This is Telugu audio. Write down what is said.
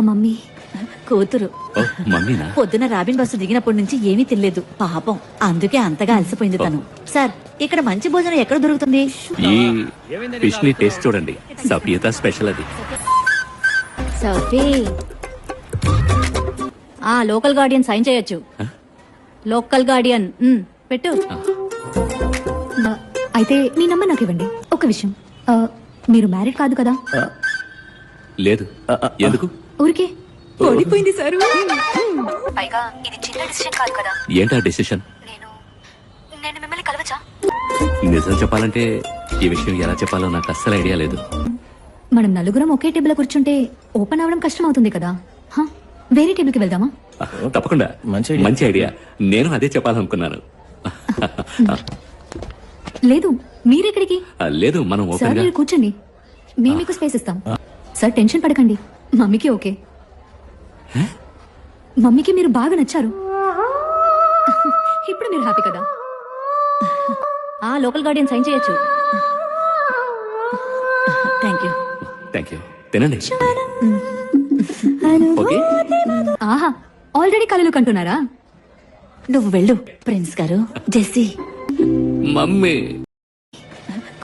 మమ్మీ కూతురు ఓ, మమ్మీనా? పొద్దున రాబిన్ బస్సు దిగినప్పటి నుంచి ఏమీ తినలేదు పాపం, అందుకే అంతగా అలసిపోయింది తను. సార్, ఇక్కడ మంచి భోజనం ఎక్కడ దొరుకుతుంది? ఈ ఫిష్ ని టేస్ట్ చూడండి, సభ్యత స్పెషల్ అది. సఫీ లోకల్ గార్డియన్ సైన్ చేయొచ్చు. లోకల్ గార్డియన్ పెట్టు. అయితే మీ నంబర్ నాకు ఇవ్వండి. ఒక విషయం, మీరు మ్యారీడ్ కాదు కదా? లేదు. ఎందుకు? ఊరికే ఓడిపోయింది సార్. పైగా ఇది చిన్న డిసిషన్ కాదు కదా. ఏంటా డెసిషన్? నేను మిమ్మల్ని కలవచ్చా? నిజం చెప్పాలంటే ఈ విషయం ఎలా చెప్పాలో నాకు అస్సలు ఐడియా లేదు. మనం నలుగురం ఒకే టేబుల్ కూర్చుంటే ఓపెన్ అవడం కష్టం అవుతుంది కదా. వేరే టేబుల్ కి వెళ్దామా? తప్పకుండా, మంచి ఐడియా. నేను అదే చెప్పాలనుకున్నాను. లేదు, మీరెక్కడికి? లేదు, మనం సార్ ఓపెన్ గా. మీరు కూర్చోండి, మేము మీకు స్పేస్ ఇస్తాం. సార్ టెన్షన్ పడకండి, మమ్మీకి ఓకే. మమ్మీకి మీరు బాగా నచ్చారు. ఇప్పుడు మీరు హ్యాపీ కదా? లోకల్ గార్డియన్ సైన్ చేయొచ్చు. Thank you. తినండి. ఓకే. ఆహా, ఆల్రెడీ కలలు కంటున్నారా? నువ్వు వెళ్ళు ప్రిన్స్ గారు. Jessie mummy